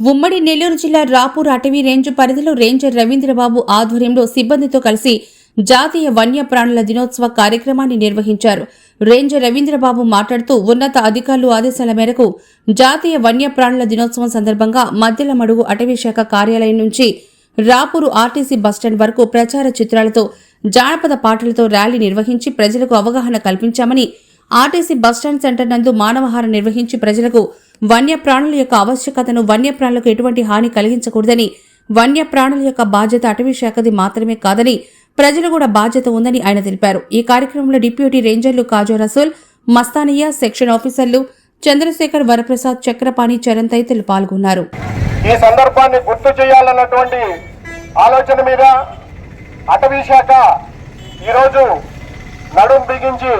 ఉమ్మడి నెల్లూరు జిల్లా రాపూర్ అటవీ రేంజ్ పరిధిలో రేంజర్ రవీంద్రబాబు ఆధ్వర్యంలో సిబ్బందితో కలిసి జాతీయ వన్యప్రాణుల దినోత్సవ కార్యక్రమాన్ని నిర్వహించారు. రేంజర్ రవీంద్రబాబు మాట్లాడుతూ ఉన్నత అధికారులు ఆదేశాల మేరకు జాతీయ వన్యప్రాణుల దినోత్సవం సందర్భంగా మద్దెలమడుగు అటవీ శాఖ కార్యాలయం నుంచి రాపూరు ఆర్టీసీ బస్టాండ్ వరకు ప్రచార చిత్రాలతో జానపద పాటలతో ర్యాలీ నిర్వహించి ప్రజలకు అవగాహన కల్పించామని, ఆర్టీసీ బస్టాండ్ సెంటర్ నందు మానవహారం నిర్వహించి ప్రజలకు వన్యప్రాణుల యొక్క ఆవశ్యకతను, వన్యప్రాణులకు ఎటువంటి హాని కలిగించకూడదని, వన్యప్రాణుల యొక్క బాధ్యత అటవీ శాఖది మాత్రమే కాదని ప్రజలు కూడా బాధ్యత ఉందని ఆయన తెలిపారు. ఈ కార్యక్రమంలో డిప్యూటీ రేంజర్లు కాజో రసూల్, మస్తానియా, సెక్షన్ ఆఫీసర్లు చంద్రశేఖర్, వరప్రసాద్, చక్రపాణి, చరణ్ తదితరులు పాల్గొన్నారు. ఈ సందర్భాన్ని గుర్తు చేయాలన్నటువంటి ఆలోచన మీద అటవీ శాఖ ఈరోజు నడుం బిగించి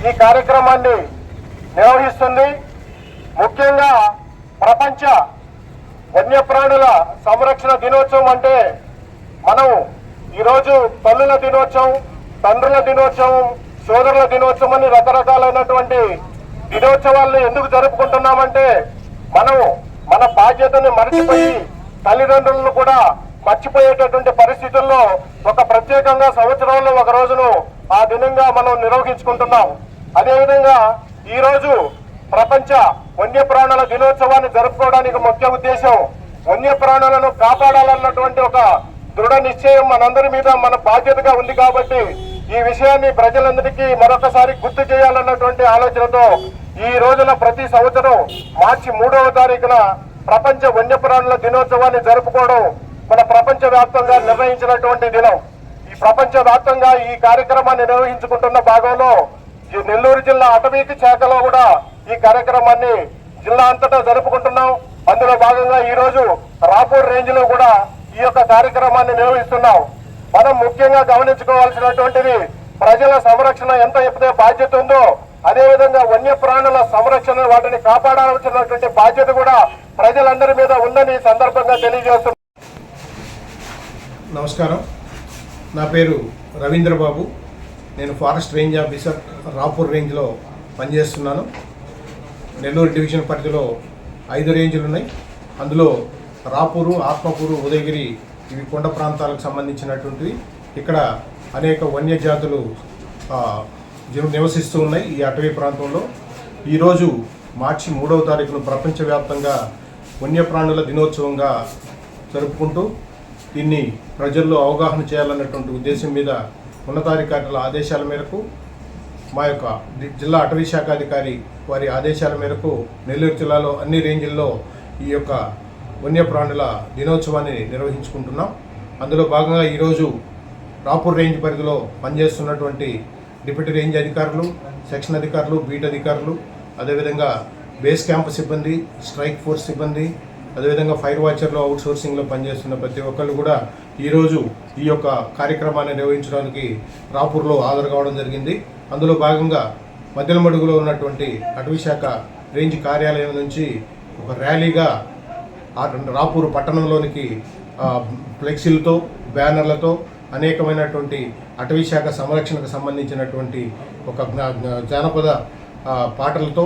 ఈ కార్యక్రమాన్ని నిర్వహిస్తుంది. ముఖ్యంగా ప్రపంచ వన్యప్రాణుల సంరక్షణ దినోత్సవం అంటే మనం ఈరోజు తల్లుల దినోత్సవం, తండ్రుల దినోత్సవం, సోదరుల దినోత్సవం అని రకరకాలైనటువంటి దినోత్సవాలను ఎందుకు జరుపుకుంటున్నామంటే మనం మన బాధ్యతని మర్చిపోయి తల్లిదండ్రులను కూడా మర్చిపోయేటటువంటి పరిస్థితుల్లో ఒక ప్రత్యేకంగా సంవత్సరంలో ఒక రోజును ఆ దినంగా మనం నిర్వహించుకుంటున్నాం. అదేవిధంగా ఈరోజు ప్రపంచ వన్యప్రాణుల దినోత్సవాన్ని జరుపుకోవడానికి ముఖ్య ఉద్దేశం వన్యప్రాణులను కాపాడాలన్నటువంటి ఒక దృఢ నిశ్చయం మనందరి మీద మన బాధ్యతగా ఉంది. కాబట్టి ఈ విషయాన్ని ప్రజలందరికీ మరొకసారి గుర్తు చేయాలన్నటువంటి ఆలోచనతో ఈ రోజున ప్రతి సంవత్సరం మార్చి 3వ తారీఖున ప్రపంచ వన్యప్రాణుల దినోత్సవాన్ని జరుపుకోవడం మన ప్రపంచ వ్యాప్తంగా నిర్వహించినటువంటి దినం. ఈ ప్రపంచ వ్యాప్తంగా ఈ కార్యక్రమాన్ని నిర్వహించుకుంటున్న భాగంలో ఈ నెల్లూరు జిల్లా అటవీ శాఖలో కూడా ఈ కార్యక్రమాన్ని జిల్లా అంతటా జరుపుకుంటున్నాం. అందులో భాగంగా ఈ రోజు రాపూర్ రేంజ్ లో కూడా ఈ యొక్క కార్యక్రమాన్ని నిర్వహిస్తున్నాం. మనం ముఖ్యంగా గమనించుకోవాల్సినటువంటిది ప్రజల సంరక్షణ ఎంత ఎప్పుడే బాధ్యత ఉందో అదేవిధంగా వన్యప్రాణుల సంరక్షణ, వాటిని కాపాడాల్సినటువంటి బాధ్యత కూడా ప్రజలందరి మీద ఉందని సందర్భంగా తెలియజేస్తున్నాం. నమస్కారం, నా పేరు రవీంద్రబాబు. నేను ఫారెస్ట్ రేంజ్ ఆఫీసర్ రాపూర్ రేంజ్లో పనిచేస్తున్నాను. నెల్లూరు డివిజన్ పరిధిలో 5 రేంజ్లు ఉన్నాయి. అందులో రాపూరు, ఆత్మకూరు, ఉదయగిరి ఇవి కొండ ప్రాంతాలకు సంబంధించినటువంటివి. ఇక్కడ అనేక వన్యజాతులు నివసిస్తూ ఉన్నాయి ఈ అటవీ ప్రాంతంలో. ఈరోజు మార్చి 3వ తారీఖున ప్రపంచవ్యాప్తంగా వన్యప్రాణుల దినోత్సవంగా జరుపుకుంటూ దీన్ని ప్రజల్లో అవగాహన చేయాలన్నటువంటి ఉద్దేశం మీద ఉన్నతాధికారుల ఆదేశాల మేరకు మా యొక్క జిల్లా అటవీ శాఖ అధికారి వారి ఆదేశాల మేరకు నెల్లూరు జిల్లాలో అన్ని రేంజ్ల్లో ఈ యొక్క వన్యప్రాణుల దినోత్సవాన్ని నిర్వహించుకుంటున్నాం. అందులో భాగంగా ఈరోజు రాపూర్ రేంజ్ పరిధిలో పనిచేస్తున్నటువంటి డిప్యూటీ రేంజ్ అధికారులు, సెక్షన్ అధికారులు, బీట్ అధికారులు, అదేవిధంగా బేస్ క్యాంప్ సిబ్బంది, స్ట్రైక్ ఫోర్స్ సిబ్బంది, అదేవిధంగా ఫైర్ వాచర్లో అవుట్ సోర్సింగ్లో పనిచేస్తున్న ప్రతి ఒక్కళ్ళు కూడా ఈరోజు ఈ యొక్క కార్యక్రమాన్ని నిర్వహించడానికి రాపూర్లో హాజరు కావడం జరిగింది. అందులో భాగంగా మద్దెలమడుగులో ఉన్నటువంటి అటవీ శాఖ రేంజ్ కార్యాలయం నుంచి ఒక ర్యాలీగా రాపూర్ పట్టణంలోనికి ఫ్లెక్సీలతో, బ్యానర్లతో అనేకమైనటువంటి అటవీ శాఖ సంరక్షణకు సంబంధించినటువంటి ఒక జానపద పాటలతో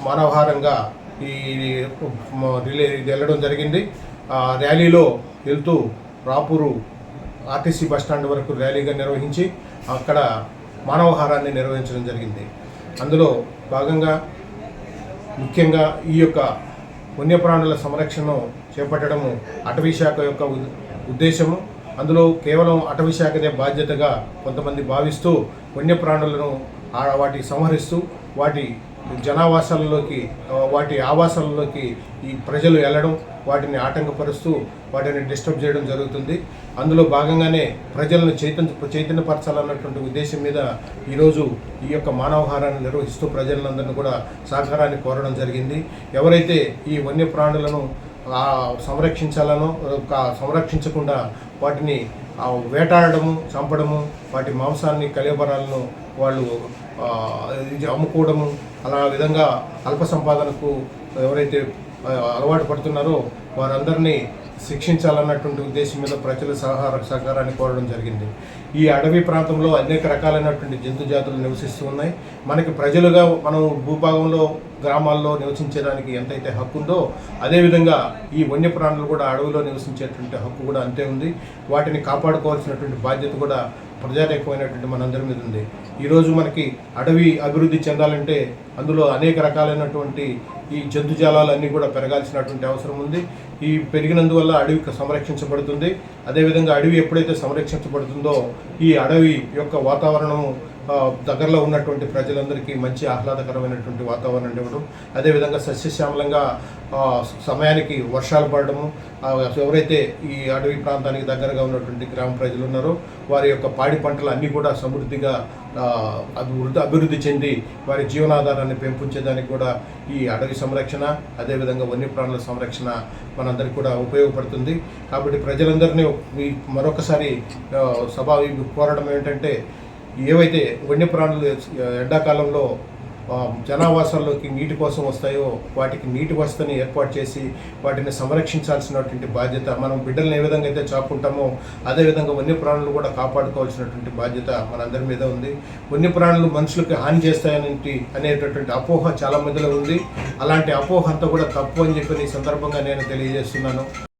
మానవహారంగా ఇది వెళ్ళడం జరిగింది. ర్యాలీలో వెళ్తూ రాపూరు ఆర్టీసీ బస్టాండ్ వరకు ర్యాలీగా నిర్వహించి అక్కడ మానవహారాన్ని నిర్వహించడం జరిగింది. అందులో భాగంగా ముఖ్యంగా ఈ యొక్క వన్యప్రాణుల సంరక్షణను చేపట్టడము అటవీ శాఖ యొక్క ఉద్దేశము. అందులో కేవలం అటవీ శాఖదే బాధ్యతగా కొంతమంది భావిస్తూ వన్యప్రాణులను వాటి సంహరిస్తూ వాటి జనావాసాలలోకి, వాటి ఆవాసాలలోకి ఈ ప్రజలు వెళ్ళడం, వాటిని ఆటంకపరుస్తూ వాటిని డిస్టర్బ్ చేయడం జరుగుతుంది. అందులో భాగంగానే ప్రజలను చైతన్యపరచాలన్నటువంటి ఉద్దేశం మీద ఈరోజు ఈ యొక్క మానవహారాన్ని నిర్వహిస్తూ ప్రజలందరినీ కూడా సహకారాన్ని కోరడం జరిగింది. ఎవరైతే ఈ వన్యప్రాణులను సంరక్షించాలనో సంరక్షించకుండా వాటిని వేటాడము, చంపడము, వాటి మాంసాన్ని, కళేబరాలను వాళ్ళు అమ్ముకోవడము, అలా విధంగా అల్ప సంపాదనకు ఎవరైతే అలవాటు పడుతున్నారో వారందరినీ శిక్షించాలన్నటువంటి ఉద్దేశం మీద ప్రజల సహకారాన్ని కోరడం జరిగింది. ఈ అడవి ప్రాంతంలో అనేక రకాలైనటువంటి జంతు జాతులు నివసిస్తూ ఉన్నాయి. మనకి ప్రజలుగా మనం భూభాగంలో గ్రామాల్లో నివసించడానికి ఎంతైతే హక్కు ఉందో అదేవిధంగా ఈ వన్యప్రాణులు కూడా అడవిలో నివసించేటువంటి హక్కు కూడా అంతే ఉంది. వాటిని కాపాడుకోవాల్సినటువంటి బాధ్యత కూడా ప్రజారేకమైనటువంటి మనందరి మీద ఉంది. ఈరోజు మనకి అడవి అభివృద్ధి చెందాలంటే అందులో అనేక రకాలైనటువంటి ఈ జంతుజాలాలు అన్నీ కూడా పెరగాల్సినటువంటి అవసరం ఉంది. ఈ పెరిగినందువల్ల అడవి సంరక్షించబడుతుంది. అదేవిధంగా అడవి ఎప్పుడైతే సంరక్షించబడుతుందో ఈ అడవి యొక్క వాతావరణము దగ్గరలో ఉన్నటువంటి ప్రజలందరికీ మంచి ఆహ్లాదకరమైనటువంటి వాతావరణం ఇవ్వడం, అదేవిధంగా సస్యశ్యామలంగా సమయానికి వర్షాలు పడడము, ఎవరైతే ఈ అడవి ప్రాంతానికి దగ్గరగా ఉన్నటువంటి గ్రామ ప్రజలు ఉన్నారో వారి యొక్క పాడి పంటలు అన్నీ కూడా సమృద్ధిగా అభివృద్ధి చెంది వారి జీవనాధారాన్ని పెంపొంచేదానికి కూడా ఈ అడవి సంరక్షణ అదేవిధంగా వన్యప్రాణుల సంరక్షణ మనందరికీ కూడా ఉపయోగపడుతుంది. కాబట్టి ప్రజలందరినీ మరొకసారి సభ కోరడం ఏంటంటే, ఏవైతే వన్యప్రాణులు ఎండాకాలంలో జనావాసాల్లోకి నీటి కోసం వస్తాయో వాటికి నీటి వసతిని ఏర్పాటు చేసి వాటిని సంరక్షించాల్సినటువంటి బాధ్యత, మనం బిడ్డలను ఏ విధంగా అయితే చాకుంటామో అదేవిధంగా వన్యప్రాణులు కూడా కాపాడుకోవాల్సినటువంటి బాధ్యత మనందరి మీద ఉంది. వన్యప్రాణులు మనుషులకు హాని అనేటటువంటి అపోహ చాలా మందిలో ఉంది. అలాంటి అపోహ అంతా కూడా తప్పు అని చెప్పి ఈ సందర్భంగా నేను తెలియజేస్తున్నాను.